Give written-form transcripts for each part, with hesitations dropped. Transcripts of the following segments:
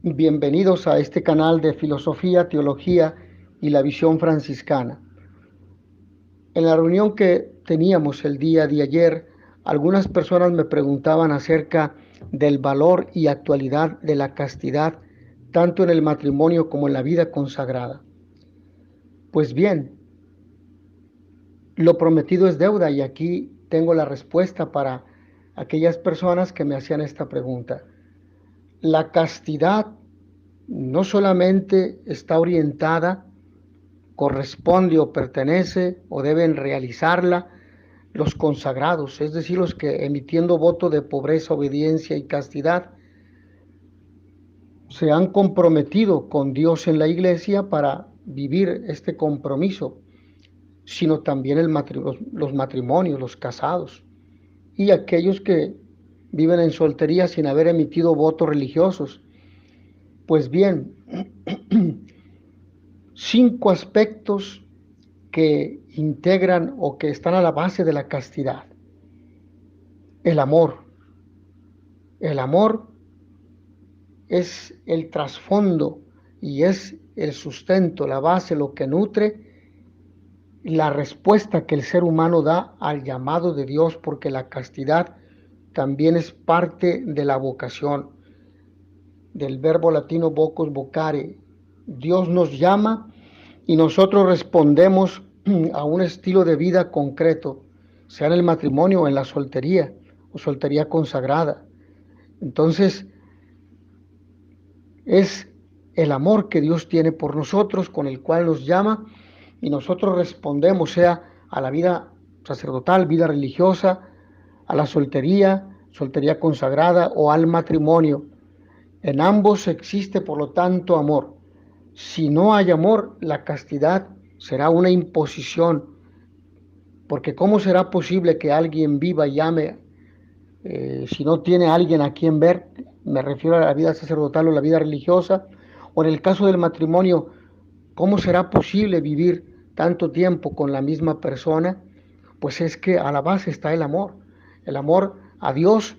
Bienvenidos a este canal de filosofía, teología y la visión franciscana. En la reunión que teníamos el día de ayer, algunas personas me preguntaban acerca del valor y actualidad de la castidad, tanto en el matrimonio como en la vida consagrada. Pues bien, lo prometido es deuda y aquí tengo la respuesta para aquellas personas que me hacían esta pregunta. La castidad no solamente está orientada, corresponde o pertenece o deben realizarla los consagrados, es decir, los que emitiendo voto de pobreza, obediencia y castidad se han comprometido con Dios en la iglesia para vivir este compromiso, sino también los matrimonios, los casados y aquellos que viven en soltería sin haber emitido votos religiosos. Pues bien, 5 aspectos que integran o que están a la base de la castidad. El amor. El amor es el trasfondo y es el sustento, la base, lo que nutre la respuesta que el ser humano da al llamado de Dios, porque la castidad también es parte de la vocación, del verbo latino vocus vocare. Dios nos llama y nosotros respondemos a un estilo de vida concreto, sea en el matrimonio o en la soltería o soltería consagrada. Entonces, es el amor que Dios tiene por nosotros, con el cual nos llama, y nosotros respondemos, sea a la vida sacerdotal, vida religiosa, a la soltería, soltería consagrada o al matrimonio. En ambos existe, por lo tanto, amor. Si no hay amor, la castidad será una imposición, porque ¿cómo será posible que alguien viva y ame si no tiene alguien a quien ver? Me refiero a la vida sacerdotal o la vida religiosa, o en el caso del matrimonio, ¿cómo será posible vivir tanto tiempo con la misma persona? Pues es que a la base está el amor a Dios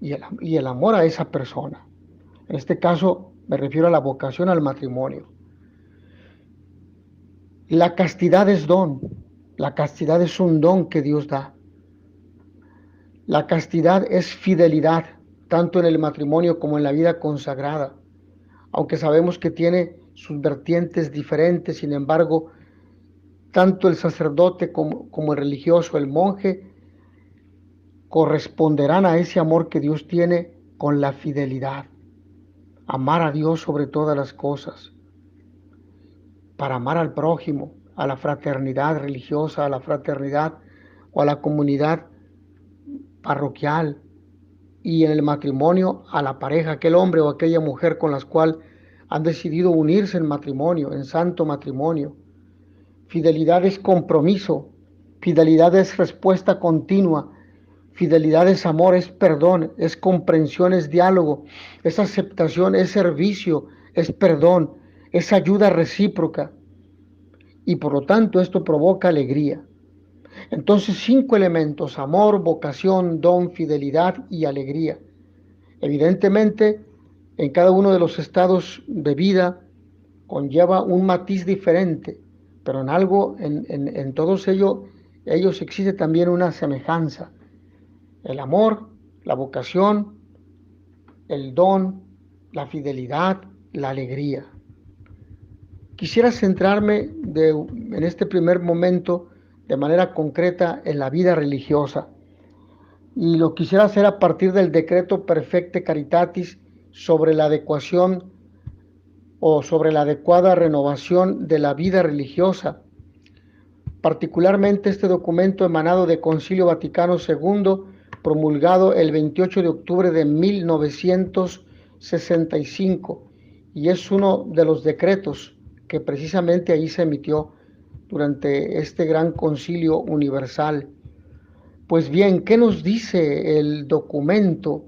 y el amor a esa persona. En este caso me refiero a la vocación al matrimonio. La castidad es don, la castidad es un don que Dios da. La castidad es fidelidad, tanto en el matrimonio como en la vida consagrada. Aunque sabemos que tiene sus vertientes diferentes, sin embargo, tanto el sacerdote como el religioso, el monje, corresponderán a ese amor que Dios tiene con la fidelidad. Amar a Dios sobre todas las cosas, para amar al prójimo, a la fraternidad religiosa, a la fraternidad o a la comunidad parroquial, y en el matrimonio a la pareja, aquel hombre o aquella mujer con las cual han decidido unirse en matrimonio, en santo matrimonio. Fidelidad es compromiso, fidelidad es respuesta continua, fidelidad es amor, es perdón, es comprensión, es diálogo, es aceptación, es servicio, es perdón, es ayuda recíproca. Y por lo tanto esto provoca alegría. Entonces 5 elementos: amor, vocación, don, fidelidad y alegría. Evidentemente, en cada uno de los estados de vida conlleva un matiz diferente, pero en algo, en todos ellos existe también una semejanza: el amor, la vocación, el don, la fidelidad, la alegría. Quisiera centrarme en este primer momento de manera concreta en la vida religiosa, y lo quisiera hacer a partir del decreto Perfecte Caritatis sobre la adecuación o sobre la adecuada renovación de la vida religiosa. Particularmente este documento emanado de Concilio Vaticano II, promulgado el 28 de octubre de 1965, y es uno de los decretos que precisamente ahí se emitió durante este gran concilio universal. Pues bien, ¿qué nos dice el documento?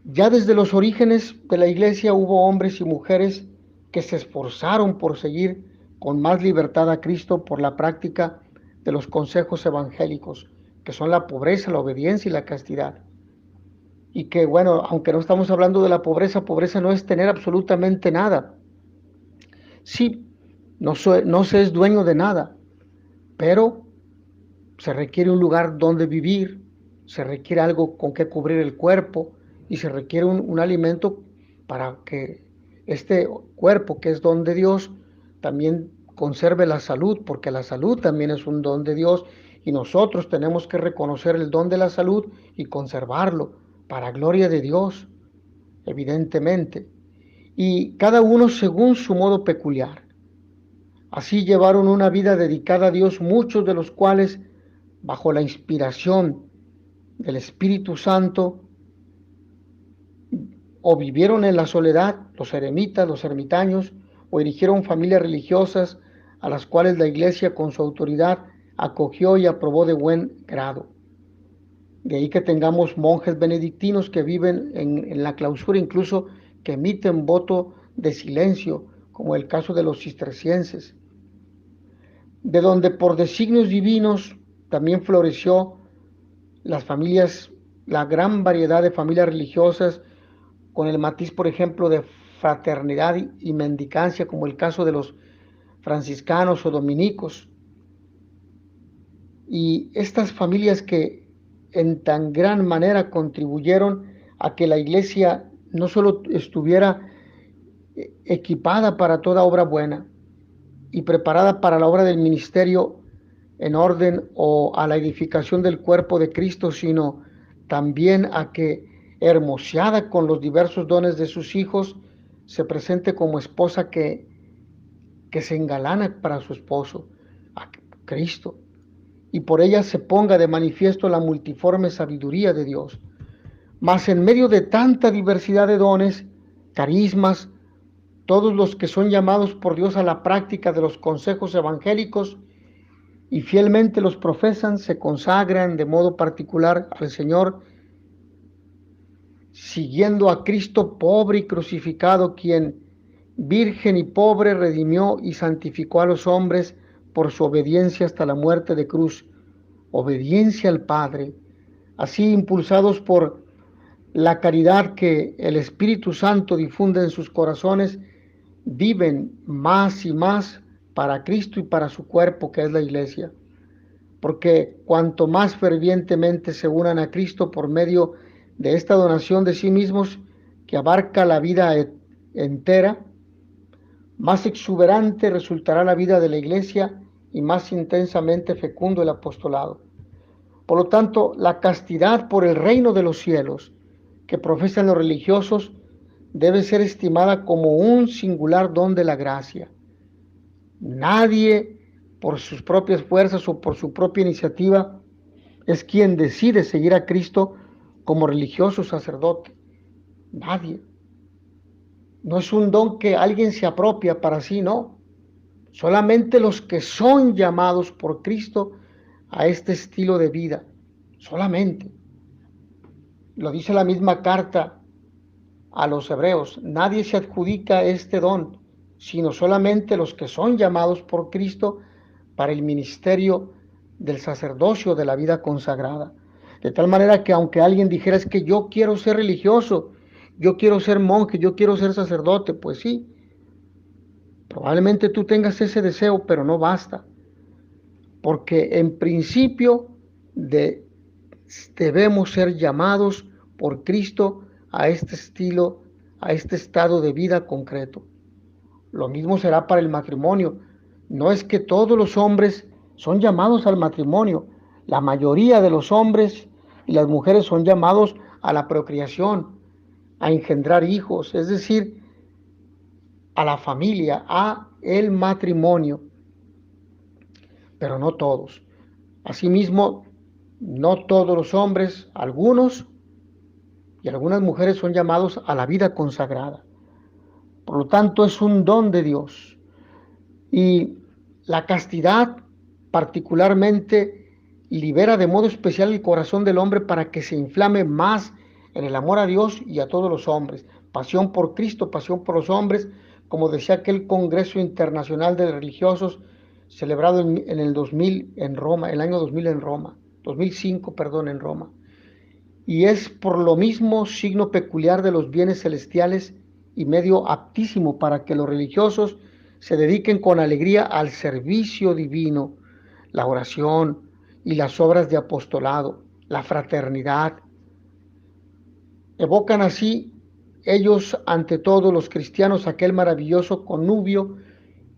Ya desde los orígenes de la Iglesia hubo hombres y mujeres que se esforzaron por seguir con más libertad a Cristo por la práctica de los consejos evangélicos, que son la pobreza, la obediencia y la castidad. y que, bueno, aunque no estamos hablando de la pobreza, pobreza no es tener absolutamente nada. Sí, no se es dueño de nada, pero se requiere un lugar donde vivir, se requiere algo con que cubrir el cuerpo y se requiere un alimento para que este cuerpo, que es don de Dios, también conserve la salud, porque la salud también es un don de Dios y nosotros tenemos que reconocer el don de la salud y conservarlo para gloria de Dios, evidentemente. Y cada uno según su modo peculiar. Así llevaron una vida dedicada a Dios, muchos de los cuales, bajo la inspiración del Espíritu Santo, o vivieron en la soledad, los eremitas, los ermitaños, o erigieron familias religiosas a las cuales la Iglesia con su autoridad acogió y aprobó de buen grado. De ahí que tengamos monjes benedictinos que viven en la clausura, incluso que emiten voto de silencio, como el caso de los cistercienses, de donde por designios divinos también floreció las familias, la gran variedad de familias religiosas, con el matiz, por ejemplo, de fraternidad y mendicancia, como el caso de los franciscanos o dominicos. Y estas familias que en tan gran manera contribuyeron a que la iglesia no solo estuviera equipada para toda obra buena y preparada para la obra del ministerio en orden o a la edificación del cuerpo de Cristo, sino también a que, hermoseada con los diversos dones de sus hijos, se presente como esposa que se engalana para su esposo, a Cristo, y por ella se ponga de manifiesto la multiforme sabiduría de Dios. Mas en medio de tanta diversidad de dones, carismas, todos los que son llamados por Dios a la práctica de los consejos evangélicos y fielmente los profesan, se consagran de modo particular al Señor, siguiendo a Cristo pobre y crucificado, quien virgen y pobre redimió y santificó a los hombres por su obediencia hasta la muerte de cruz, obediencia al Padre. Así, impulsados por la caridad que el Espíritu Santo difunde en sus corazones, viven más y más para Cristo y para su cuerpo, que es la iglesia. Porque cuanto más fervientemente se unan a Cristo por medio de esta donación de sí mismos, que abarca la vida entera, más exuberante resultará la vida de la iglesia y más intensamente fecundo el apostolado. Por lo tanto, la castidad por el reino de los cielos que profesan los religiosos debe ser estimada como un singular don de la gracia. Nadie, por sus propias fuerzas o por su propia iniciativa, es quien decide seguir a Cristo como religioso sacerdote. Nadie. No es un don que alguien se apropia para sí, no. Solamente los que son llamados por Cristo a este estilo de vida. Solamente. Lo dice la misma carta a los hebreos. Nadie se adjudica este don, sino solamente los que son llamados por Cristo para el ministerio del sacerdocio de la vida consagrada. De tal manera que aunque alguien dijera, es que yo quiero ser religioso, yo quiero ser monje, yo quiero ser sacerdote, pues sí, probablemente tú tengas ese deseo, pero no basta. Porque en principio debemos ser llamados por Cristo a este estilo, a este estado de vida concreto. Lo mismo será para el matrimonio. No es que todos los hombres son llamados al matrimonio. La mayoría de los hombres y las mujeres son llamados a la procreación, a engendrar hijos, es decir, a la familia, a el matrimonio. Pero no todos. Asimismo, no todos los hombres, algunos y algunas mujeres son llamados a la vida consagrada. Por lo tanto, es un don de Dios. Y la castidad particularmente libera de modo especial el corazón del hombre para que se inflame más en el amor a Dios y a todos los hombres. Pasión por Cristo, pasión por los hombres, como decía aquel Congreso Internacional de Religiosos celebrado en el 2000 en Roma, el año 2000 en Roma, 2005, perdón, en Roma. y es por lo mismo signo peculiar de los bienes celestiales y medio aptísimo para que los religiosos se dediquen con alegría al servicio divino, la oración y las obras de apostolado, la fraternidad. Evocan así ellos ante todo los cristianos aquel maravilloso connubio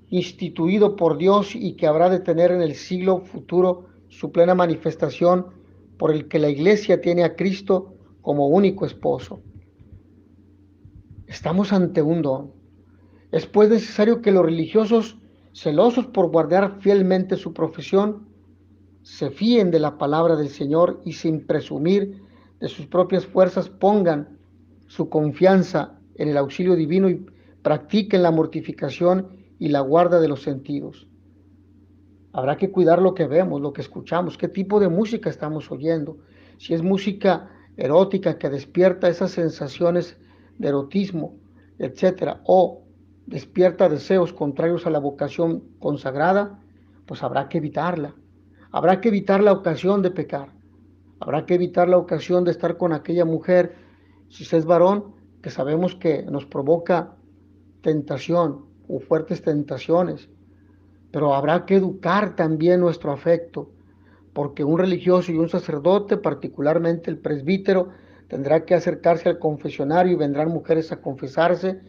instituido por Dios y que habrá de tener en el siglo futuro su plena manifestación, por el que la Iglesia tiene a Cristo como único esposo. Estamos ante un don. Es pues necesario que los religiosos, celosos por guardar fielmente su profesión, se fíen de la palabra del Señor y sin presumir de sus propias fuerzas pongan su confianza en el auxilio divino y practiquen la mortificación y la guarda de los sentidos. Habrá que cuidar lo que vemos, lo que escuchamos, qué tipo de música estamos oyendo. Si es música erótica que despierta esas sensaciones de erotismo, etcétera, o despierta deseos contrarios a la vocación consagrada, pues habrá que evitarla. Habrá que evitar la ocasión de pecar. Habrá que evitar la ocasión de estar con aquella mujer, si se es varón, que sabemos que nos provoca tentación o fuertes tentaciones. Pero habrá que educar también nuestro afecto, porque un religioso y un sacerdote, particularmente el presbítero, tendrá que acercarse al confesionario y vendrán mujeres a confesarse,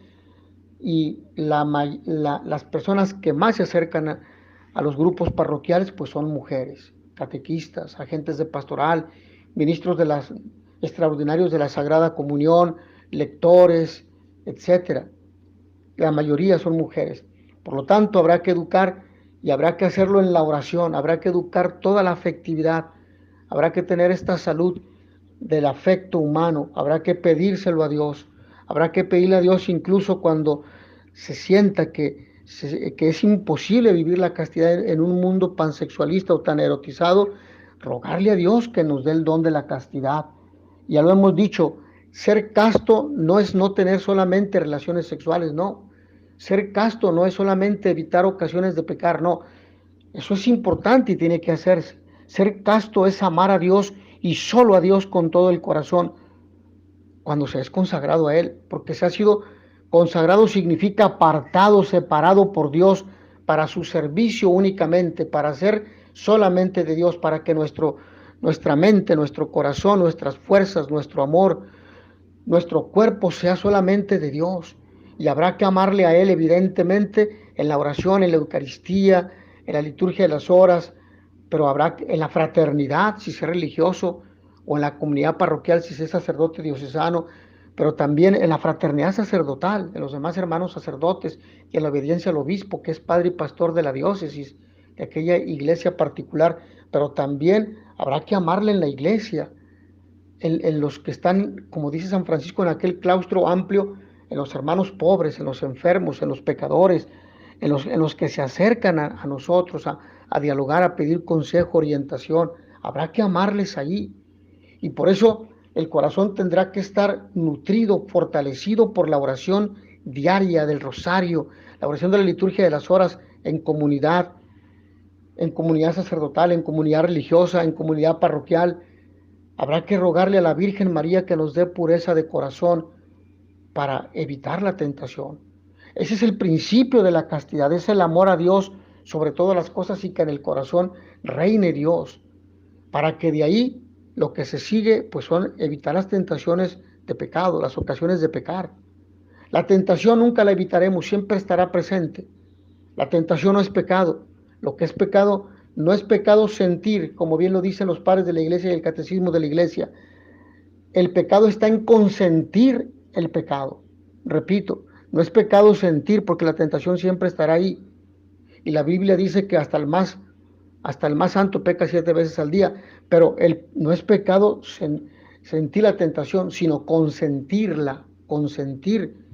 y las personas que más se acercan a los grupos parroquiales pues son mujeres, catequistas, agentes de pastoral, ministros de las extraordinarios de la Sagrada Comunión, lectores, etcétera. La mayoría son mujeres. Por lo tanto, habrá que educar y habrá que hacerlo en la oración, habrá que educar toda la afectividad, habrá que tener esta salud del afecto humano, habrá que pedírselo a Dios, habrá que pedirle a Dios incluso cuando se sienta que es imposible vivir la castidad en un mundo pansexualista o tan erotizado, rogarle a Dios que nos dé el don de la castidad. Ya lo hemos dicho, ser casto no es no tener solamente relaciones sexuales, no. Ser casto no es solamente evitar ocasiones de pecar, no. Eso es importante y tiene que hacerse. Ser casto es amar a Dios y solo a Dios con todo el corazón cuando se es consagrado a Él, porque se ha sido consagrado significa apartado, separado por Dios para su servicio únicamente, para ser solamente de Dios, para que nuestra mente, nuestro corazón, nuestras fuerzas, nuestro amor, nuestro cuerpo sea solamente de Dios. Y habrá que amarle a Él evidentemente en la oración, en la Eucaristía, en la liturgia de las horas, pero habrá en la fraternidad, si es religioso, o en la comunidad parroquial, si es sacerdote diocesano, pero también en la fraternidad sacerdotal, en los demás hermanos sacerdotes y en la obediencia al obispo, que es padre y pastor de la diócesis, de aquella iglesia particular, pero también habrá que amarle en la iglesia, en los que están, como dice San Francisco, en aquel claustro amplio, en los hermanos pobres, en los enfermos, en los pecadores, en los que se acercan a nosotros a dialogar, a pedir consejo, orientación. Habrá que amarles allí. Y por eso el corazón tendrá que estar nutrido, fortalecido por la oración diaria del rosario, la oración de la liturgia de las horas en comunidad sacerdotal, en comunidad religiosa, en comunidad parroquial. Habrá que rogarle a la Virgen María que nos dé pureza de corazón para evitar la tentación. Ese es el principio de la castidad, es el amor a Dios sobre todas las cosas y que en el corazón reine Dios, para que de ahí lo que se sigue pues son evitar las tentaciones de pecado, las ocasiones de pecar. La tentación nunca la evitaremos, siempre estará presente. La tentación no es pecado. Lo que es pecado no es pecado sentir, como bien lo dicen los padres de la iglesia y el catecismo de la iglesia. El pecado está en consentir el pecado. Repito, no es pecado sentir porque la tentación siempre estará ahí. Y la Biblia dice que hasta el más santo peca 7 veces al día, pero no es pecado sentir la tentación, sino consentirla, consentir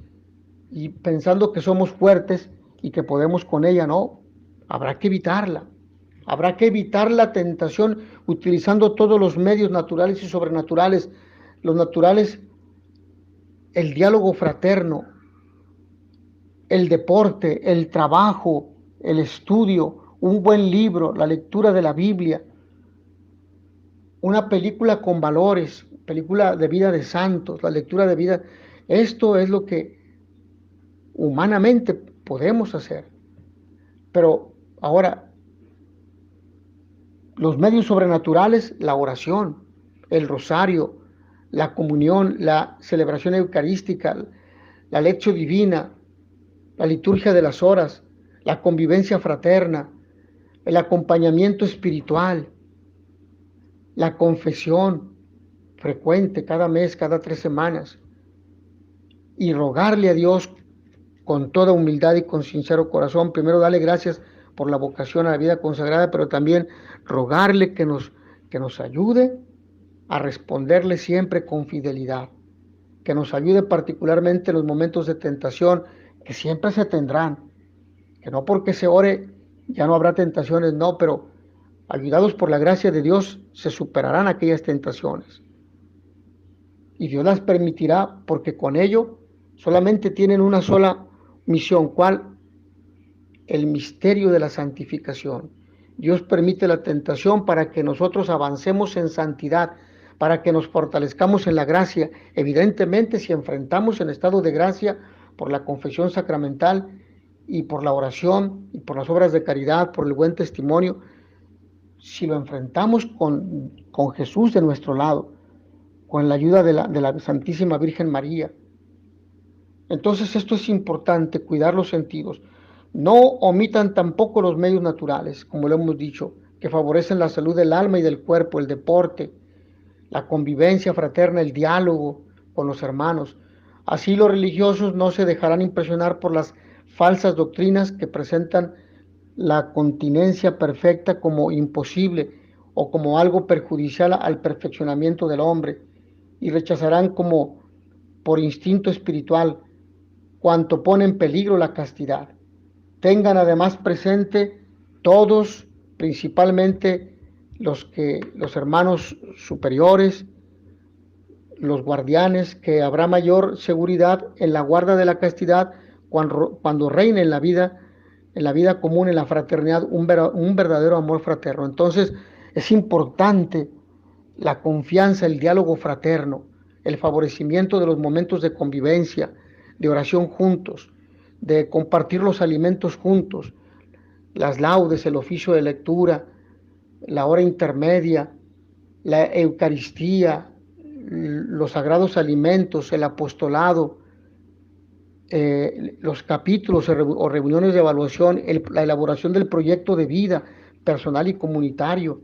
y pensando que somos fuertes y que podemos con ella, no, habrá que evitarla. Habrá que evitar la tentación utilizando todos los medios naturales y sobrenaturales. Los naturales, el diálogo fraterno, el deporte, el trabajo, el estudio, un buen libro, la lectura de la Biblia, una película con valores, película de vida de santos, la lectura de vida. Esto es lo que humanamente podemos hacer. Pero ahora, los medios sobrenaturales, la oración, el rosario, la comunión, la celebración eucarística, la lección divina, la liturgia de las horas, la convivencia fraterna, el acompañamiento espiritual, la confesión frecuente cada mes, cada 3 semanas, y rogarle a Dios con toda humildad y con sincero corazón. Primero, darle gracias por la vocación a la vida consagrada, pero también rogarle que nos ayude a responderle siempre con fidelidad, que nos ayude particularmente en los momentos de tentación, que siempre se tendrán, que no porque se ore ya no habrá tentaciones, no, pero ayudados por la gracia de Dios se superarán aquellas tentaciones. Y Dios las permitirá porque con ello solamente tienen una sola misión. ¿Cuál? El misterio de la santificación. Dios permite la tentación para que nosotros avancemos en santidad, para que nos fortalezcamos en la gracia. Evidentemente, si enfrentamos en estado de gracia por la confesión sacramental y por la oración y por las obras de caridad, por el buen testimonio, si lo enfrentamos con Jesús de nuestro lado, con la ayuda de la Santísima Virgen María, entonces esto es importante, cuidar los sentidos. No omitan tampoco los medios naturales, como lo hemos dicho, que favorecen la salud del alma y del cuerpo, el deporte, la convivencia fraterna, el diálogo con los hermanos. Así los religiosos no se dejarán impresionar por las falsas doctrinas que presentan la continencia perfecta como imposible o como algo perjudicial al perfeccionamiento del hombre, y rechazarán como por instinto espiritual cuanto pone en peligro la castidad. Tengan además presente todos, principalmente los hermanos superiores, los guardianes, que habrá mayor seguridad en la guarda de la castidad cuando reine en la vida común, en la fraternidad, un verdadero amor fraterno. Entonces es importante la confianza, el diálogo fraterno, el favorecimiento de los momentos de convivencia, de oración juntos, de compartir los alimentos juntos, las laudes, el oficio de lectura, la hora intermedia, la Eucaristía, los sagrados alimentos, el apostolado, los capítulos o reuniones de evaluación, la elaboración del proyecto de vida personal y comunitario,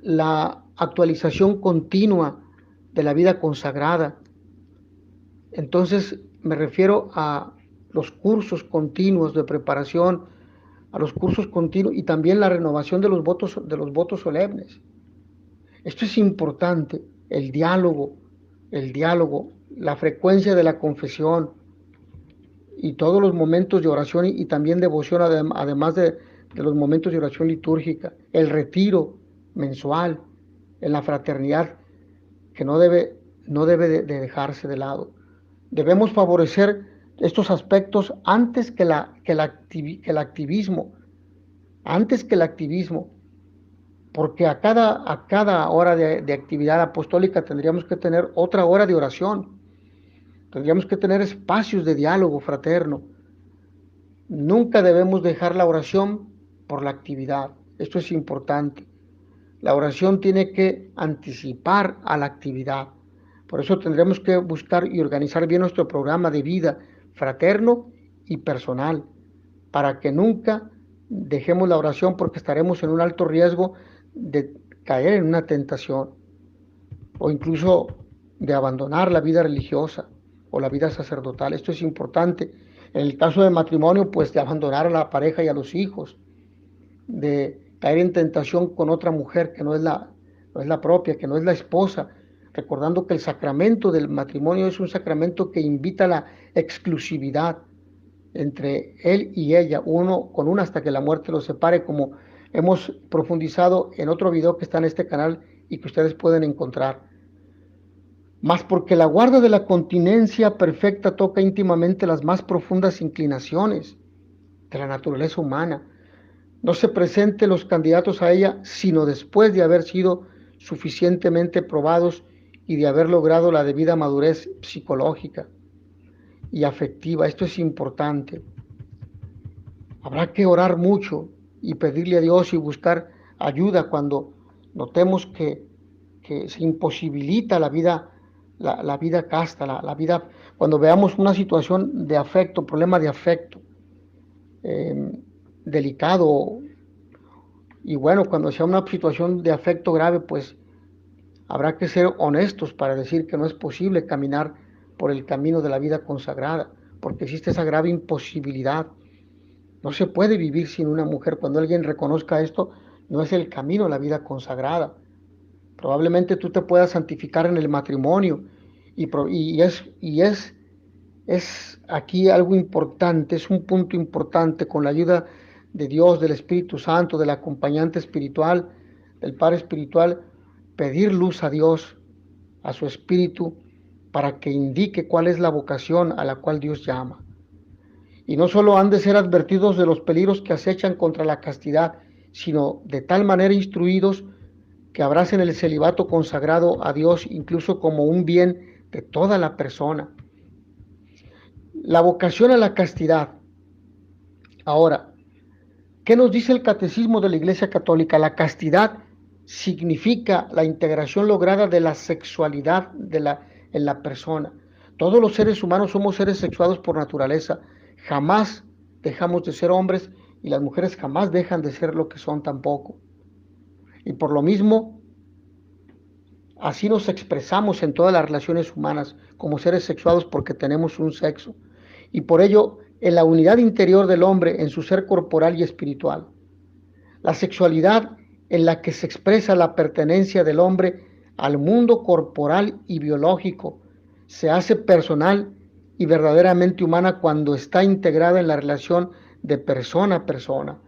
la actualización continua de la vida consagrada. Entonces me refiero a los cursos continuos de preparación, a los cursos continuos y también la renovación de los votos solemnes. Esto es importante, el diálogo, la frecuencia de la confesión y todos los momentos de oración y también devoción, además de los momentos de oración litúrgica, el retiro mensual en la fraternidad, que no debe de dejarse de lado. Debemos favorecer estos aspectos antes que el activismo, porque a cada hora de actividad apostólica tendríamos que tener otra hora de oración, tendríamos que tener espacios de diálogo fraterno. Nunca debemos dejar la oración por la actividad, esto es importante. La oración tiene que anticipar a la actividad. Por eso tendremos que buscar y organizar bien nuestro programa de vida fraterno y personal, para que nunca dejemos la oración, porque estaremos en un alto riesgo de caer en una tentación o incluso de abandonar la vida religiosa o la vida sacerdotal. Esto es importante. En el caso de matrimonio, pues de abandonar a la pareja y a los hijos, de caer en tentación con otra mujer que no es la propia, que no es la esposa, recordando que el sacramento del matrimonio es un sacramento que invita a la exclusividad entre él y ella, uno con una hasta que la muerte los separe, como hemos profundizado en otro video que está en este canal y que ustedes pueden encontrar. Mas porque la guarda de la continencia perfecta toca íntimamente las más profundas inclinaciones de la naturaleza humana, no se presenten los candidatos a ella sino después de haber sido suficientemente probados y de haber logrado la debida madurez psicológica y afectiva. Esto es importante. Habrá que orar mucho y pedirle a Dios y buscar ayuda cuando notemos que se imposibilita la vida, la vida casta, la vida, cuando veamos una situación de afecto, problema de afecto delicado. Y bueno, cuando sea una situación de afecto grave, pues habrá que ser honestos para decir que no es posible caminar por el camino de la vida consagrada, porque existe esa grave imposibilidad. No se puede vivir sin una mujer. Cuando alguien reconozca esto, no es el camino de la vida consagrada. Probablemente tú te puedas santificar en el matrimonio es aquí algo importante, es un punto importante con la ayuda de Dios, del Espíritu Santo, del acompañante espiritual, del Padre espiritual, pedir luz a Dios, a su Espíritu, para que indique cuál es la vocación a la cual Dios llama. Y no solo han de ser advertidos de los peligros que acechan contra la castidad, sino de tal manera instruidos que abracen el celibato consagrado a Dios incluso como un bien de toda la persona. La vocación a la castidad. Ahora, ¿qué nos dice el Catecismo de la Iglesia Católica? La castidad significa la integración lograda de la sexualidad en la persona. Todos los seres humanos somos seres sexuados por naturaleza. Jamás dejamos de ser hombres y las mujeres jamás dejan de ser lo que son tampoco. Y por lo mismo, así nos expresamos en todas las relaciones humanas como seres sexuados porque tenemos un sexo. Y por ello, en la unidad interior del hombre, en su ser corporal y espiritual. La sexualidad en la que se expresa la pertenencia del hombre al mundo corporal y biológico se hace personal y verdaderamente humana cuando está integrada en la relación de persona a persona,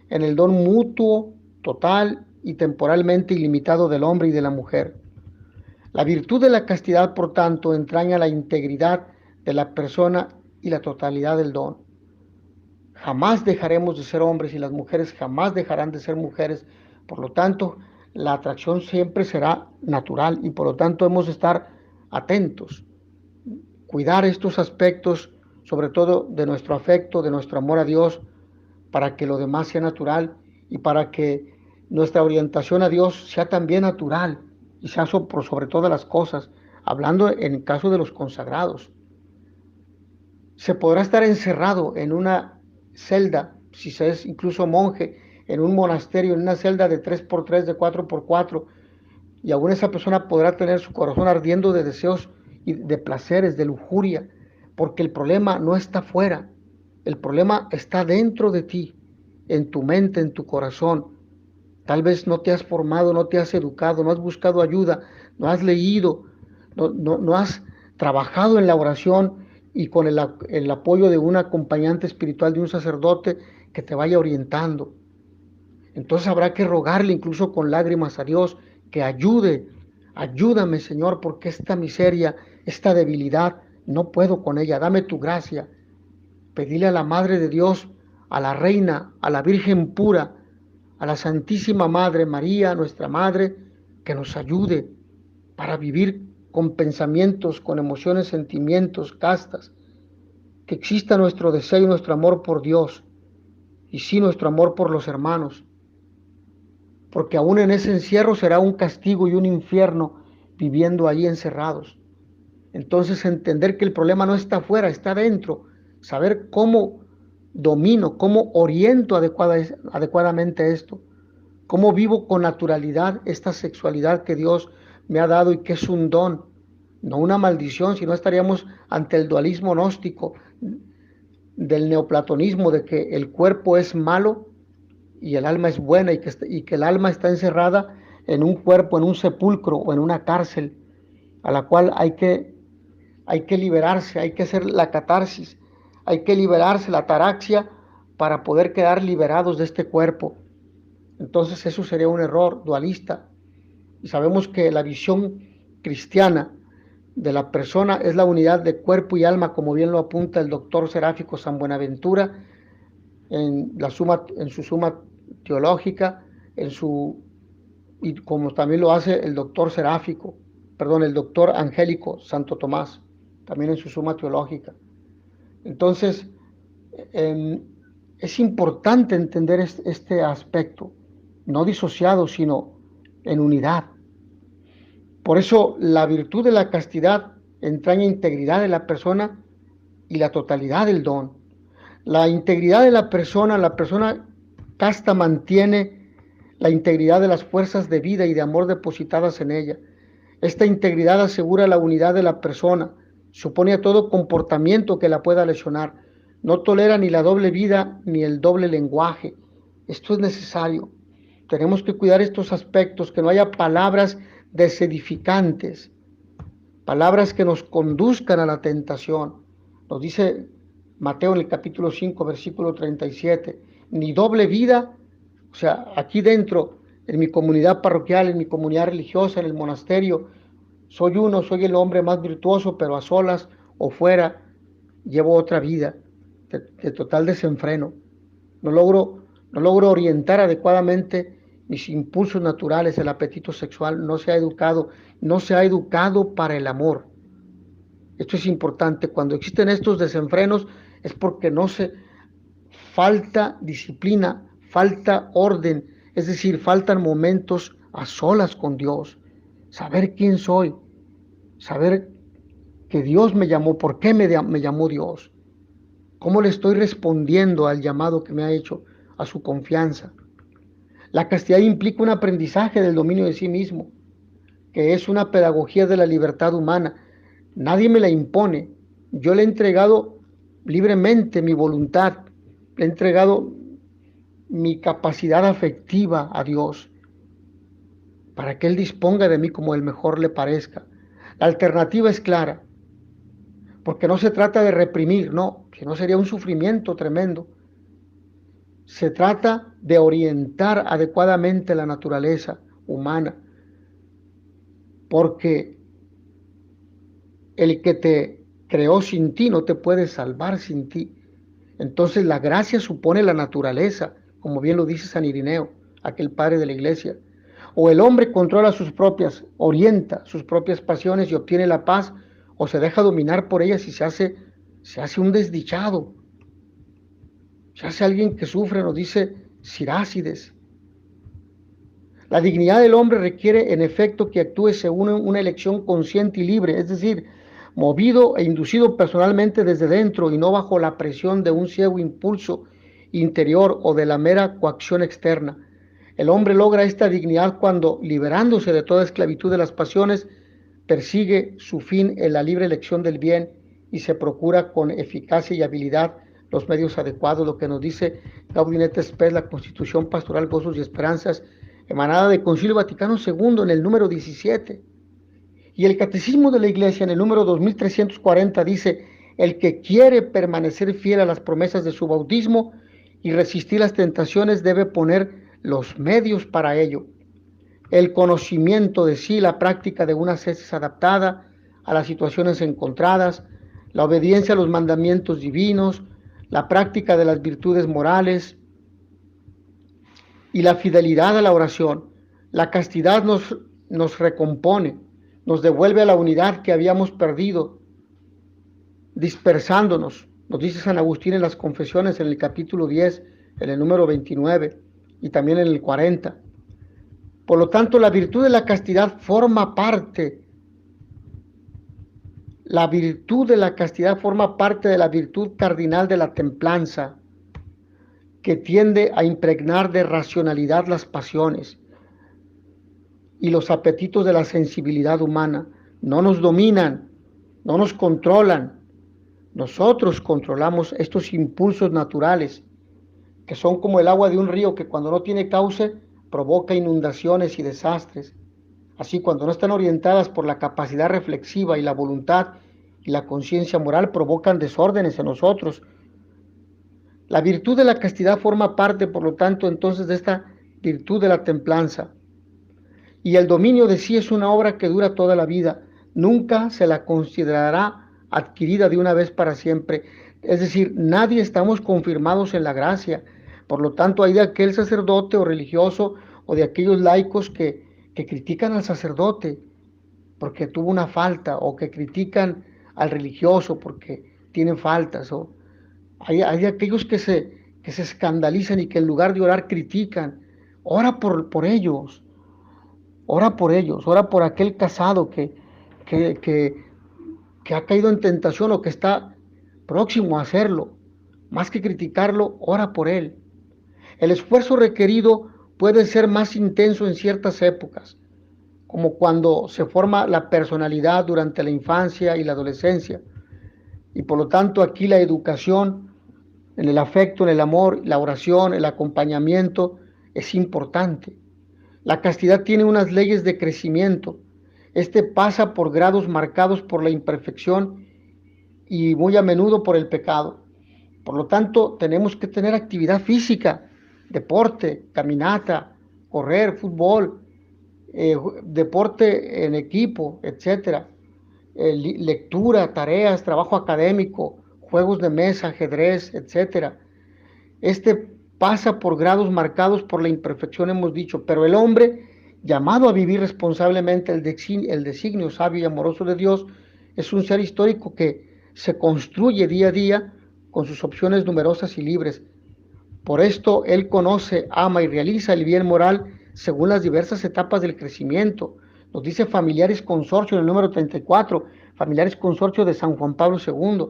en el don mutuo, total y temporalmente ilimitado del hombre y de la mujer. La virtud de la castidad, por tanto, entraña la integridad de la persona y la totalidad del don. Jamás dejaremos de ser hombres y las mujeres jamás dejarán de ser mujeres. Por lo tanto, la atracción siempre será natural y por lo tanto hemos de estar atentos, cuidar estos aspectos, sobre todo de nuestro afecto, de nuestro amor a Dios, para que lo demás sea natural y para que nuestra orientación a Dios sea también natural y sea por sobre todas las cosas, hablando en el caso de los consagrados. Se podrá estar encerrado en una celda, si se es incluso monje, en un monasterio, en una celda de 3x3, de 4x4, y aún esa persona podrá tener su corazón ardiendo de deseos y de placeres, de lujuria, porque el problema no está fuera, el problema está dentro de ti, en tu mente, en tu corazón. Tal vez no te has formado, no te has educado, no has buscado ayuda, no has leído, no has trabajado en la oración y con el apoyo de un acompañante espiritual, de un sacerdote que te vaya orientando. Entonces habrá que rogarle incluso con lágrimas a Dios que ayúdame Señor, porque esta miseria, esta debilidad, no puedo con ella, dame tu gracia. Pedirle a la Madre de Dios, a la Reina, a la Virgen pura, a la Santísima Madre María, nuestra Madre, que nos ayude para vivir con pensamientos, con emociones, sentimientos, castas, que exista nuestro deseo y nuestro amor por Dios, y sí nuestro amor por los hermanos, porque aún en ese encierro será un castigo y un infierno viviendo ahí encerrados. Entonces entender que el problema no está afuera, está dentro, saber cómo domino, cómo oriento adecuadamente esto, cómo vivo con naturalidad esta sexualidad que Dios me ha dado y que es un don, no una maldición, si no estaríamos ante el dualismo gnóstico del neoplatonismo de que el cuerpo es malo y el alma es buena y que el alma está encerrada en un cuerpo, en un sepulcro o en una cárcel a la cual hay que liberarse, hay que hacer la catarsis, hay que liberarse, la ataraxia, para poder quedar liberados de este cuerpo. Entonces eso sería un error dualista. Y sabemos que la visión cristiana de la persona es la unidad de cuerpo y alma, como bien lo apunta el doctor Seráfico San Buenaventura en su suma teológica, en su y como también lo hace el doctor el doctor Angélico Santo Tomás, también en su Suma Teológica. Entonces, es importante entender este aspecto, no disociado, sino en unidad. Por eso la virtud de la castidad entraña integridad de la persona y la totalidad del don. La integridad de la persona casta mantiene la integridad de las fuerzas de vida y de amor depositadas en ella. Esta integridad asegura la unidad de la persona, supone a todo comportamiento que la pueda lesionar. No tolera ni la doble vida ni el doble lenguaje. Esto es necesario. Tenemos que cuidar estos aspectos, que no haya palabras desedificantes, palabras que nos conduzcan a la tentación. Nos dice Mateo en el capítulo 5, versículo 37, ni doble vida, o sea, aquí dentro, en mi comunidad parroquial, en mi comunidad religiosa, en el monasterio, soy el hombre más virtuoso, pero a solas o fuera llevo otra vida de total desenfreno. No logro orientar adecuadamente mis impulsos naturales, el apetito sexual, no se ha educado para el amor. Esto es importante. Cuando existen estos desenfrenos es porque falta disciplina, falta orden, es decir, faltan momentos a solas con Dios, saber quién soy, saber que Dios me llamó, por qué me llamó Dios, cómo le estoy respondiendo al llamado que me ha hecho, a su confianza. La castidad implica un aprendizaje del dominio de sí mismo, que es una pedagogía de la libertad humana. Nadie me la impone. Yo le he entregado libremente mi voluntad, le he entregado mi capacidad afectiva a Dios, para que Él disponga de mí como Él mejor le parezca. La alternativa es clara, porque no se trata de reprimir, no, que no sería un sufrimiento tremendo. Se trata de orientar adecuadamente la naturaleza humana, porque el que te creó sin ti no te puede salvar sin ti. Entonces la gracia supone la naturaleza, como bien lo dice San Irineo, aquel padre de la iglesia. O el hombre controla orienta sus propias pasiones y obtiene la paz, o se deja dominar por ellas y se hace un desdichado. Se hace alguien que sufre, nos dice Sirácides. La dignidad del hombre requiere, en efecto, que actúe según una elección consciente y libre, es decir, movido e inducido personalmente desde dentro y no bajo la presión de un ciego impulso interior o de la mera coacción externa. El hombre logra esta dignidad cuando, liberándose de toda esclavitud de las pasiones, persigue su fin en la libre elección del bien y se procura con eficacia y habilidad los medios adecuados, lo que nos dice Gaudium et Spes, la Constitución Pastoral, Gozos y Esperanzas, emanada del Concilio Vaticano II en el número 17. Y el Catecismo de la Iglesia en el número 2340 dice: el que quiere permanecer fiel a las promesas de su bautismo y resistir las tentaciones debe poner los medios para ello. El conocimiento de sí, la práctica de una ascesis adaptada a las situaciones encontradas, la obediencia a los mandamientos divinos, la práctica de las virtudes morales y la fidelidad a la oración. La castidad nos recompone, nos devuelve a la unidad que habíamos perdido, dispersándonos. Nos dice San Agustín en las Confesiones, en el capítulo 10, en el número 29 y también en el 40. Por lo tanto, la virtud de la castidad forma parte. La virtud de la castidad forma parte de la virtud cardinal de la templanza, que tiende a impregnar de racionalidad las pasiones y los apetitos de la sensibilidad humana. No nos dominan, no nos controlan. Nosotros controlamos estos impulsos naturales, que son como el agua de un río que cuando no tiene cauce provoca inundaciones y desastres. Así, cuando no están orientadas por la capacidad reflexiva y la voluntad y la conciencia moral, provocan desórdenes en nosotros. La virtud de la castidad forma parte, por lo tanto, entonces de esta virtud de la templanza. Y el dominio de sí es una obra que dura toda la vida. Nunca se la considerará adquirida de una vez para siempre. Es decir, nadie estamos confirmados en la gracia. Por lo tanto, hay de aquel sacerdote o religioso o de aquellos laicos que que critican al sacerdote porque tuvo una falta, o que critican al religioso porque tienen faltas, o hay aquellos que se escandalizan y que en lugar de orar critican. Ora por ellos, ora por ellos, ora por aquel casado que, que, que ha caído en tentación o que está próximo a hacerlo. Más que criticarlo, ora por él. El esfuerzo requerido puede ser más intenso en ciertas épocas, como cuando se forma la personalidad durante la infancia y la adolescencia. Y por lo tanto aquí la educación en el afecto, en el amor, la oración, el acompañamiento es importante. La castidad tiene unas leyes de crecimiento. Este pasa por grados marcados por la imperfección y muy a menudo por el pecado. Por lo tanto, tenemos que tener actividad física, deporte, caminata, correr, fútbol, deporte en equipo, etcétera, lectura, tareas, trabajo académico, juegos de mesa, ajedrez, etcétera. Este pasa por grados marcados por la imperfección, hemos dicho, pero el hombre, llamado a vivir responsablemente el designio sabio y amoroso de Dios, es un ser histórico que se construye día a día con sus opciones numerosas y libres. Por esto, él conoce, ama y realiza el bien moral según las diversas etapas del crecimiento. Nos dice Familiares Consorcio en el número 34, Familiares Consorcio de San Juan Pablo II.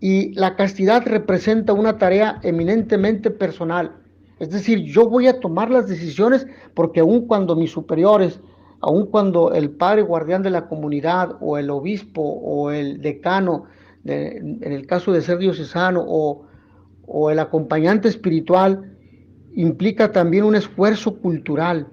Y la castidad representa una tarea eminentemente personal. Es decir, yo voy a tomar las decisiones porque aun cuando mis superiores, aun cuando el padre guardián de la comunidad o el obispo o el decano, en el caso de ser diocesano, o el acompañante espiritual, implica también un esfuerzo cultural,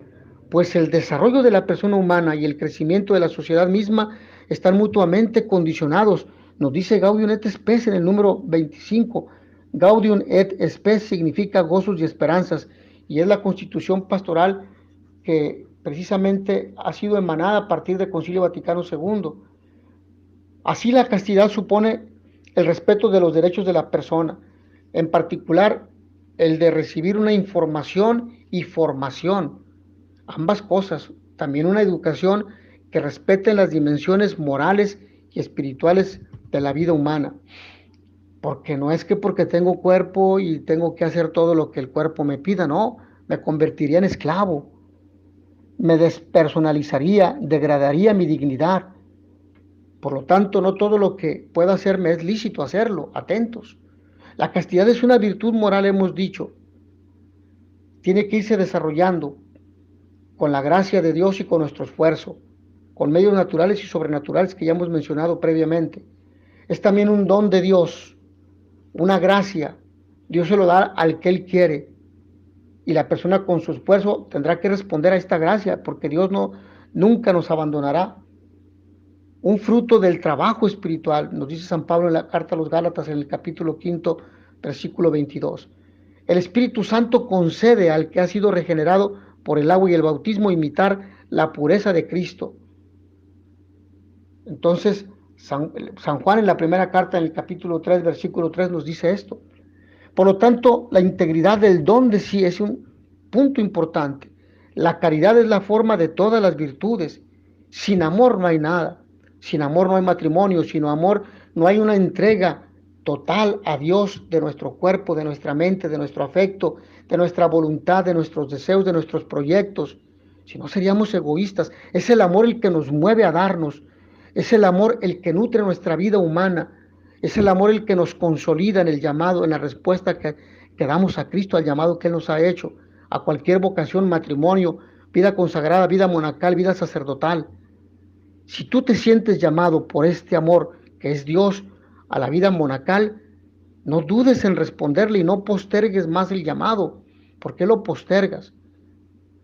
pues el desarrollo de la persona humana y el crecimiento de la sociedad misma están mutuamente condicionados. Nos dice Gaudium et Spes en el número 25. Gaudium et Spes significa gozos y esperanzas, y es la constitución pastoral que precisamente ha sido emanada a partir del Concilio Vaticano II. Así, la castidad supone el respeto de los derechos de la persona, en particular el de recibir una información y formación, ambas cosas, también una educación que respete las dimensiones morales y espirituales de la vida humana, porque no es que porque tengo cuerpo y tengo que hacer todo lo que el cuerpo me pida, no, me convertiría en esclavo, me despersonalizaría, degradaría mi dignidad. Por lo tanto, no todo lo que pueda hacer me es lícito hacerlo, atentos. La castidad es una virtud moral, hemos dicho, tiene que irse desarrollando con la gracia de Dios y con nuestro esfuerzo, con medios naturales y sobrenaturales que ya hemos mencionado previamente. Es también un don de Dios, una gracia. Dios se lo da al que Él quiere, y la persona con su esfuerzo tendrá que responder a esta gracia, porque Dios nunca nos abandonará. Un fruto del trabajo espiritual, nos dice San Pablo en la carta a los Gálatas en el capítulo 5, versículo 22. El Espíritu Santo concede al que ha sido regenerado por el agua y el bautismo imitar la pureza de Cristo. Entonces, San Juan en la primera carta, en el capítulo 3, versículo 3, nos dice esto. Por lo tanto, la integridad del don de sí es un punto importante. La caridad es la forma de todas las virtudes. Sin amor no hay nada. Sin amor no hay matrimonio. Sin amor no hay una entrega total a Dios de nuestro cuerpo, de nuestra mente, de nuestro afecto, de nuestra voluntad, de nuestros deseos, de nuestros proyectos. Si no, seríamos egoístas. Es el amor el que nos mueve a darnos. Es el amor el que nutre nuestra vida humana. Es el amor el que nos consolida en el llamado, en la respuesta que damos a Cristo, al llamado que Él nos ha hecho, a cualquier vocación, matrimonio, vida consagrada, vida monacal, vida sacerdotal. Si tú te sientes llamado por este amor que es Dios a la vida monacal, no dudes en responderle y no postergues más el llamado. ¿Por qué lo postergas?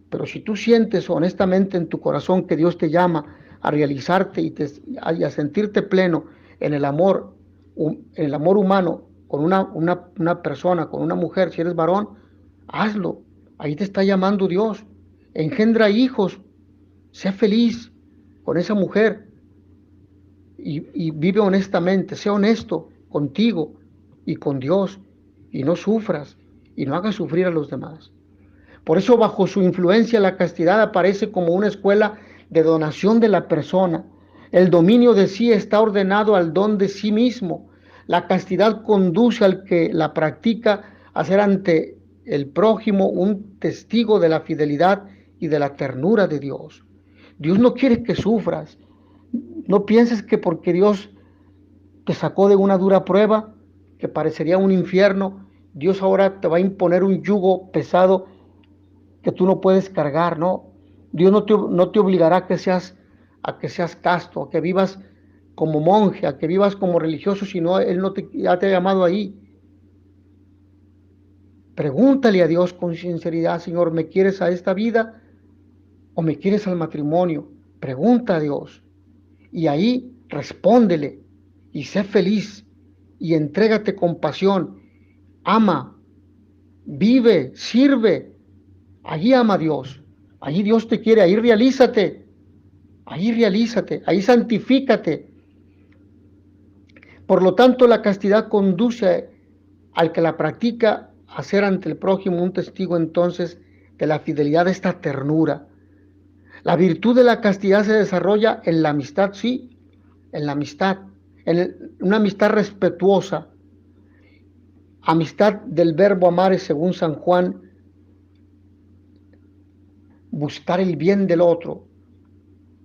Pero si tú sientes honestamente en tu corazón que Dios te llama a realizarte y a sentirte pleno en el amor humano con una persona, con una mujer, si eres varón, hazlo. Ahí te está llamando Dios. Engendra hijos, sé feliz con esa mujer y vive honestamente, sé honesto contigo y con Dios, y no sufras y no hagas sufrir a los demás. Por eso bajo su influencia la castidad aparece como una escuela de donación de la persona. El dominio de sí está ordenado al don de sí mismo. La castidad conduce al que la practica a ser ante el prójimo un testigo de la fidelidad y de la ternura de Dios. Dios no quiere que sufras. No pienses que porque Dios te sacó de una dura prueba, que parecería un infierno, Dios ahora te va a imponer un yugo pesado que tú no puedes cargar, ¿no? Dios no te obligará a que seas casto, a que vivas como monje, a que vivas como religioso, sino Él no te, ya te ha llamado ahí. Pregúntale a Dios con sinceridad, Señor, ¿me quieres a esta vida o me quieres al matrimonio? Pregunta a Dios y ahí respóndele y sé feliz y entrégate con pasión. Ama, vive, sirve. Allí ama a Dios. Allí Dios te quiere, ahí realízate. Ahí realízate, ahí santifícate. Por lo tanto, la castidad conduce al que la practica a ser ante el prójimo un testigo entonces de la fidelidad de esta ternura. La virtud de la castidad se desarrolla en la amistad, sí, en la amistad, una amistad respetuosa. Amistad del verbo amar es, según San Juan, buscar el bien del otro,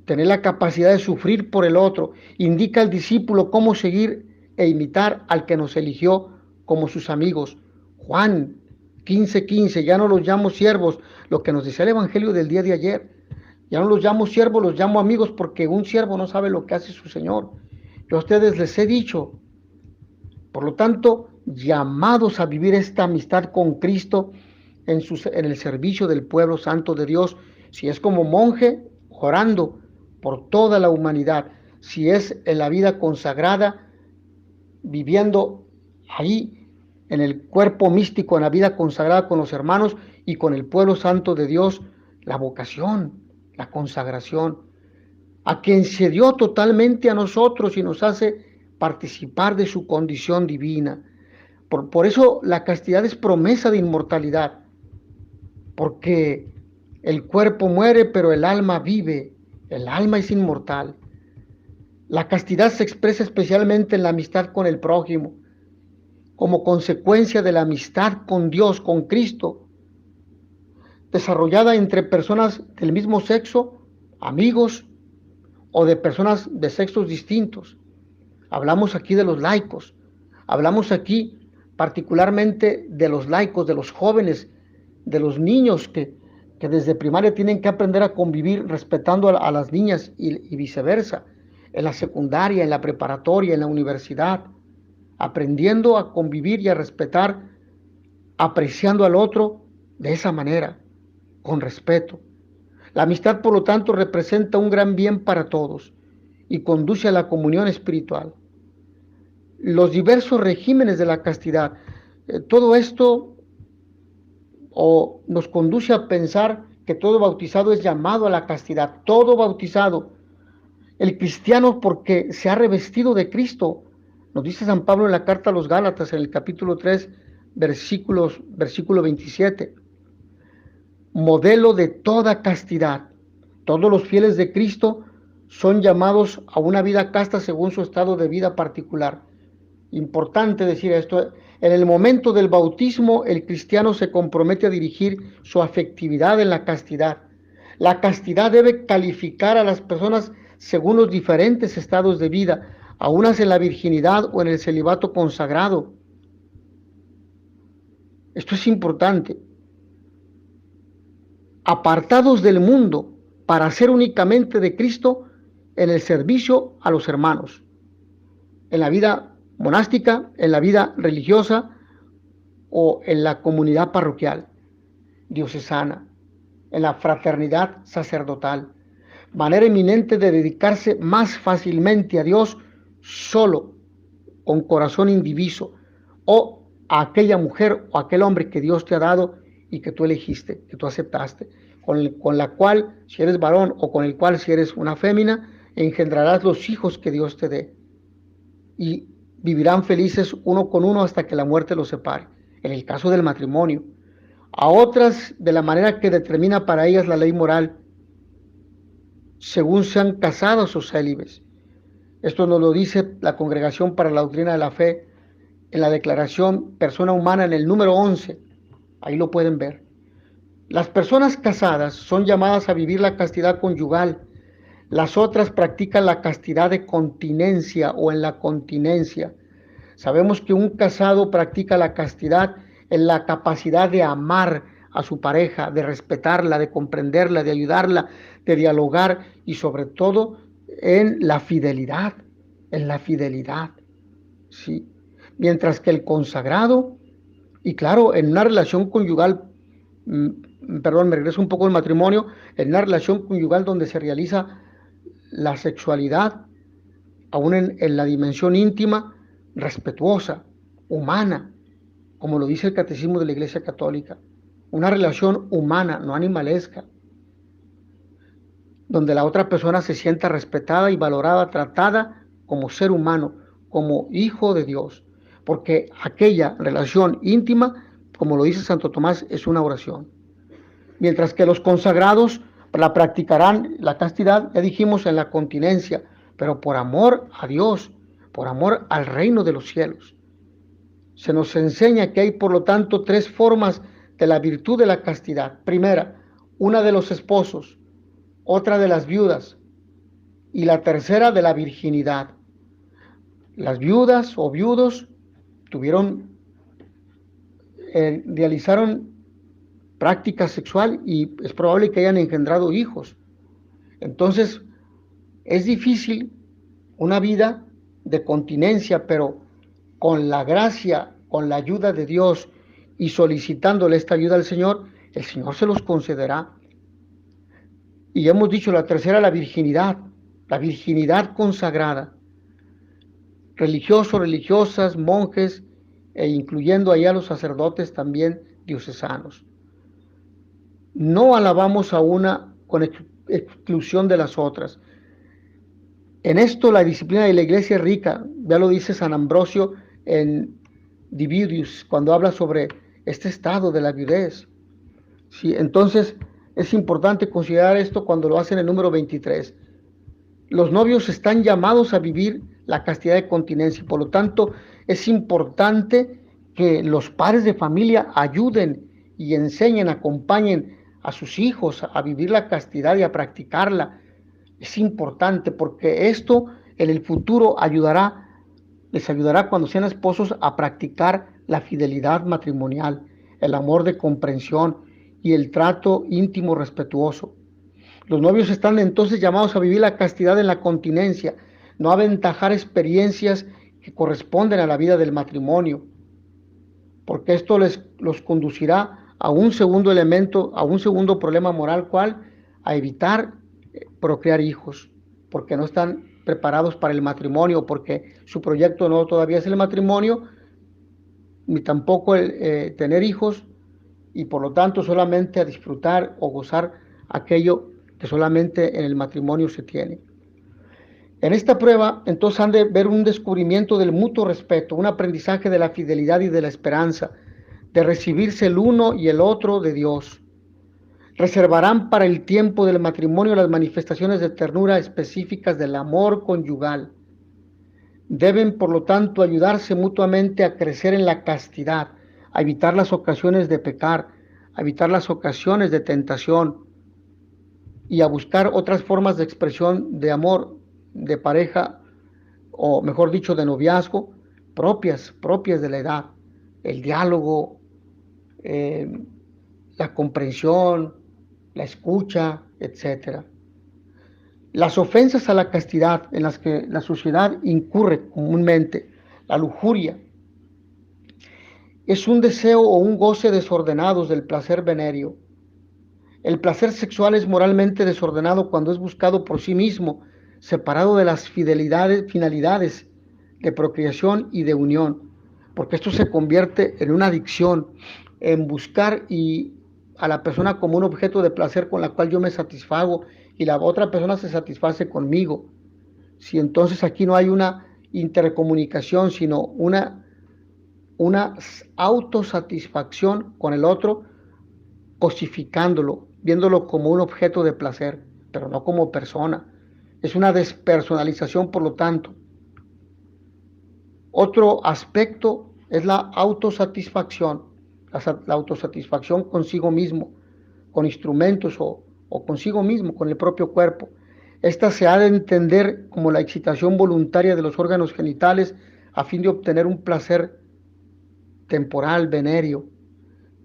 tener la capacidad de sufrir por el otro. Indica al discípulo cómo seguir e imitar al que nos eligió como sus amigos. Juan 15:15, ya no los llamo siervos, lo que nos dice el Evangelio del día de ayer. Ya no los llamo siervos, los llamo amigos, porque un siervo no sabe lo que hace su Señor. Yo a ustedes les he dicho, por lo tanto, llamados a vivir esta amistad con Cristo en el servicio del pueblo santo de Dios, si es como monje, orando por toda la humanidad, si es en la vida consagrada, viviendo ahí en el cuerpo místico, en la vida consagrada con los hermanos y con el pueblo santo de Dios, la vocación, la consagración, a quien se dio totalmente a nosotros y nos hace participar de su condición divina. Por eso la castidad es promesa de inmortalidad, porque el cuerpo muere, pero el alma vive, el alma es inmortal. La castidad se expresa especialmente en la amistad con el prójimo, como consecuencia de la amistad con Dios, con Cristo, desarrollada entre personas del mismo sexo, amigos o de personas de sexos distintos. Hablamos aquí de los laicos, hablamos aquí particularmente de los laicos, de los jóvenes, de los niños que desde primaria tienen que aprender a convivir respetando a las niñas y viceversa, en la secundaria, en la preparatoria, en la universidad, aprendiendo a convivir y a respetar, apreciando al otro de esa manera, con respeto. La amistad, por lo tanto, representa un gran bien para todos y conduce a la comunión espiritual. Los diversos regímenes de la castidad, todo esto nos conduce a pensar que todo bautizado es llamado a la castidad, todo bautizado. El cristiano, porque se ha revestido de Cristo, nos dice San Pablo en la carta a los Gálatas, en el capítulo 3, versículo 27. Modelo de toda castidad. Todos los fieles de Cristo son llamados a una vida casta según su estado de vida particular. Importante decir esto. En el momento del bautismo, el cristiano se compromete a dirigir su afectividad en la castidad. La castidad debe calificar a las personas según los diferentes estados de vida, a unas en la virginidad o en el celibato consagrado. Esto es importante. Apartados del mundo para ser únicamente de Cristo en el servicio a los hermanos, en la vida monástica, en la vida religiosa o en la comunidad parroquial diocesana, en la fraternidad sacerdotal. Manera eminente de dedicarse más fácilmente a Dios solo, con corazón indiviso, o a aquella mujer o aquel hombre que Dios te ha dado y que tú elegiste, que tú aceptaste, con la cual, si eres varón, o con el cual, si eres una fémina, engendrarás los hijos que Dios te dé. Y vivirán felices uno con uno hasta que la muerte los separe. En el caso del matrimonio, a otras de la manera que determina para ellas la ley moral, según sean casados o célibes. Esto nos lo dice la Congregación para la Doctrina de la Fe en la declaración Persona Humana en el número 11. Ahí lo pueden ver. Las personas casadas son llamadas a vivir la castidad conyugal. Las otras practican la castidad de continencia o en la continencia. Sabemos que un casado practica la castidad en la capacidad de amar a su pareja, de respetarla, de comprenderla, de ayudarla, de dialogar y sobre todo en la fidelidad, ¿sí? Mientras que el consagrado, y claro, en una relación conyugal, perdón, me regreso un poco al matrimonio, en una relación conyugal donde se realiza la sexualidad, aún en la dimensión íntima, respetuosa, humana, como lo dice el Catecismo de la Iglesia Católica, una relación humana, no animalesca, donde la otra persona se sienta respetada y valorada, tratada como ser humano, como hijo de Dios, porque aquella relación íntima, como lo dice Santo Tomás, es una oración. Mientras que los consagrados la practicarán, la castidad, ya dijimos, en la continencia, pero por amor a Dios, por amor al reino de los cielos. Se nos enseña que hay, por lo tanto, tres formas de la virtud de la castidad. Primera, una de los esposos, otra de las viudas y la tercera de la virginidad. Las viudas o viudos realizaron práctica sexual y es probable que hayan engendrado hijos. Entonces, es difícil una vida de continencia, pero con la gracia, con la ayuda de Dios y solicitándole esta ayuda al Señor, el Señor se los concederá. Y hemos dicho la tercera, la virginidad consagrada. Religiosos, religiosas, monjes, e incluyendo allá a los sacerdotes también diocesanos. No alabamos a una con exclusión de las otras. En esto la disciplina de la iglesia es rica, ya lo dice San Ambrosio en Dividius, cuando habla sobre este estado de la viudez. Sí, entonces es importante considerar esto cuando lo hacen en el número 23. Los novios están llamados a vivir la castidad de continencia, por lo tanto es importante que los padres de familia ayuden y enseñen, acompañen a sus hijos a vivir la castidad y a practicarla. Es importante porque esto en el futuro les ayudará cuando sean esposos a practicar la fidelidad matrimonial, el amor de comprensión y el trato íntimo respetuoso. Los novios están entonces llamados a vivir la castidad en la continencia, no a aventajar experiencias que corresponden a la vida del matrimonio, porque esto los conducirá a un segundo elemento, a un segundo problema moral, ¿cuál? A evitar procrear hijos, porque no están preparados para el matrimonio, porque su proyecto no todavía es el matrimonio, ni tampoco el tener hijos, y por lo tanto solamente a disfrutar o gozar aquello que solamente en el matrimonio se tiene. En esta prueba, entonces, han de ver un descubrimiento del mutuo respeto, un aprendizaje de la fidelidad y de la esperanza, de recibirse el uno y el otro de Dios. Reservarán para el tiempo del matrimonio las manifestaciones de ternura específicas del amor conyugal. Deben, por lo tanto, ayudarse mutuamente a crecer en la castidad, a evitar las ocasiones de pecar, a evitar las ocasiones de tentación y a buscar otras formas de expresión de amor de pareja, o mejor dicho, de noviazgo, propias de la edad, el diálogo, la comprensión, la escucha, etc. Las ofensas a la castidad en las que la sociedad incurre comúnmente, la lujuria, es un deseo o un goce desordenados del placer venéreo. El placer sexual es moralmente desordenado cuando es buscado por sí mismo, separado de las finalidades de procreación y de unión, porque esto se convierte en una adicción, en buscar a la persona como un objeto de placer con la cual yo me satisfago y la otra persona se satisface conmigo. Si entonces aquí no hay una intercomunicación, sino una autosatisfacción con el otro, cosificándolo, viéndolo como un objeto de placer, pero no como persona. Es una despersonalización, por lo tanto. Otro aspecto es la autosatisfacción, la autosatisfacción consigo mismo, con instrumentos o consigo mismo, con el propio cuerpo. Esta se ha de entender como la excitación voluntaria de los órganos genitales a fin de obtener un placer temporal, venéreo.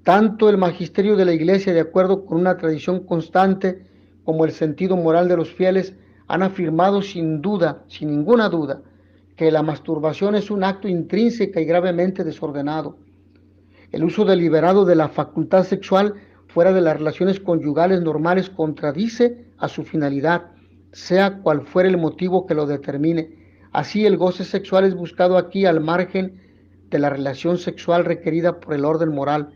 Tanto el magisterio de la Iglesia, de acuerdo con una tradición constante, como el sentido moral de los fieles, han afirmado sin duda, sin ninguna duda, que la masturbación es un acto intrínseco y gravemente desordenado. El uso deliberado de la facultad sexual fuera de las relaciones conyugales normales contradice a su finalidad, sea cual fuere el motivo que lo determine. Así, el goce sexual es buscado aquí al margen de la relación sexual requerida por el orden moral,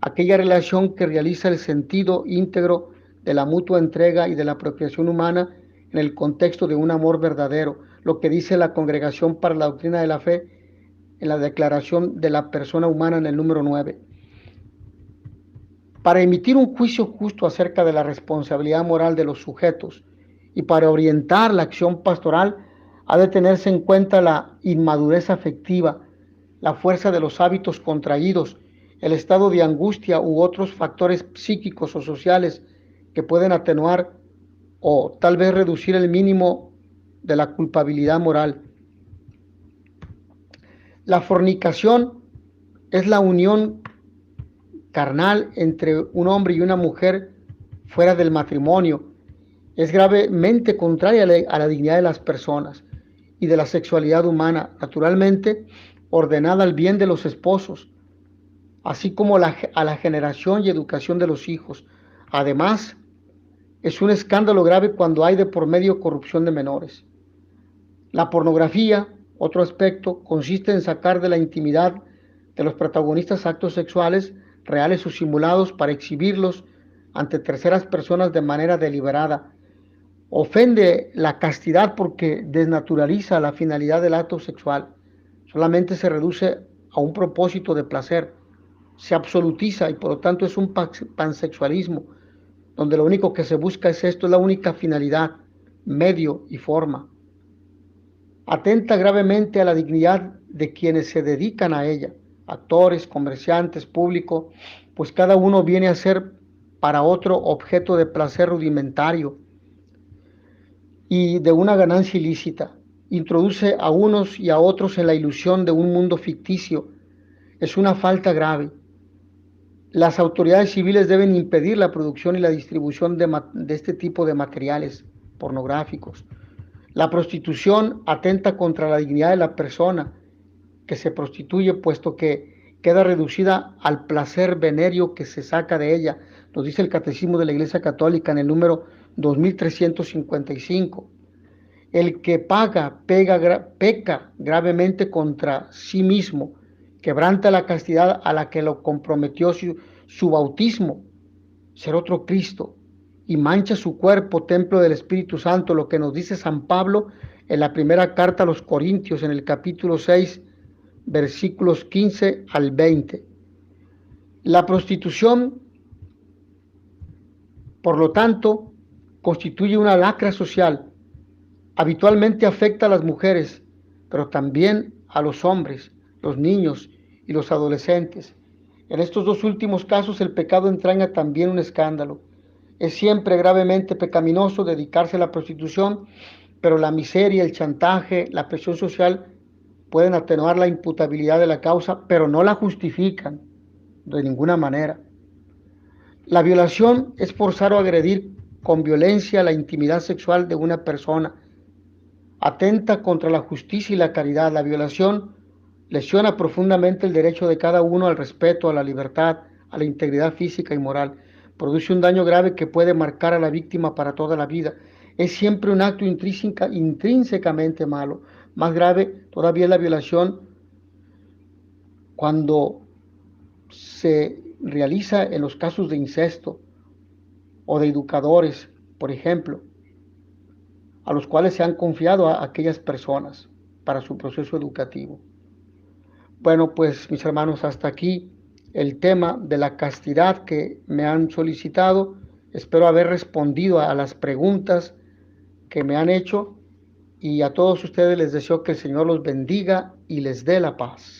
aquella relación que realiza el sentido íntegro de la mutua entrega y de la apropiación humana en el contexto de un amor verdadero, lo que dice la Congregación para la Doctrina de la Fe en la Declaración de la Persona Humana en el número 9. Para emitir un juicio justo acerca de la responsabilidad moral de los sujetos y para orientar la acción pastoral, ha de tenerse en cuenta la inmadurez afectiva, la fuerza de los hábitos contraídos, el estado de angustia u otros factores psíquicos o sociales que pueden atenuar o tal vez reducir el mínimo de la culpabilidad moral. La fornicación es la unión carnal entre un hombre y una mujer fuera del matrimonio. Es gravemente contraria a la dignidad de las personas y de la sexualidad humana, naturalmente ordenada al bien de los esposos, así como a la generación y educación de los hijos. Además, es un escándalo grave cuando hay de por medio corrupción de menores. La pornografía, otro aspecto, consiste en sacar de la intimidad de los protagonistas actos sexuales, reales o simulados, para exhibirlos ante terceras personas de manera deliberada. Ofende la castidad porque desnaturaliza la finalidad del acto sexual. Solamente se reduce a un propósito de placer. Se absolutiza y por lo tanto es un pansexualismo, donde lo único que se busca es esto, es la única finalidad, medio y forma. Atenta gravemente a la dignidad de quienes se dedican a ella, actores, comerciantes, público, pues cada uno viene a ser para otro objeto de placer rudimentario y de una ganancia ilícita. Introduce a unos y a otros en la ilusión de un mundo ficticio. Es una falta grave. Las autoridades civiles deben impedir la producción y la distribución de este tipo de materiales pornográficos. La prostitución atenta contra la dignidad de la persona que se prostituye, puesto que queda reducida al placer venéreo que se saca de ella. Nos dice el Catecismo de la Iglesia Católica en el número 2355. El que peca gravemente contra sí mismo, quebranta la castidad a la que lo comprometió su bautismo, ser otro Cristo, y mancha su cuerpo, templo del Espíritu Santo, lo que nos dice San Pablo en la primera carta a los Corintios, en el capítulo 6, versículos 15 al 20. La prostitución, por lo tanto, constituye una lacra social. Habitualmente afecta a las mujeres, pero también a los hombres, los niños y los adolescentes. En estos dos últimos casos el pecado entraña también un escándalo. Es siempre gravemente pecaminoso dedicarse a la prostitución, pero la miseria, el chantaje, la presión social pueden atenuar la imputabilidad de la causa, pero no la justifican de ninguna manera. La violación es forzar o agredir con violencia la intimidad sexual de una persona. Atenta contra la justicia y la caridad. La violación lesiona profundamente el derecho de cada uno al respeto, a la libertad, a la integridad física y moral. Produce un daño grave que puede marcar a la víctima para toda la vida. Es siempre un acto intrínsecamente malo. Más grave todavía es la violación cuando se realiza en los casos de incesto o de educadores, por ejemplo, a los cuales se han confiado a aquellas personas para su proceso educativo. Bueno, pues mis hermanos, hasta aquí el tema de la castidad que me han solicitado. Espero haber respondido a las preguntas que me han hecho y a todos ustedes les deseo que el Señor los bendiga y les dé la paz.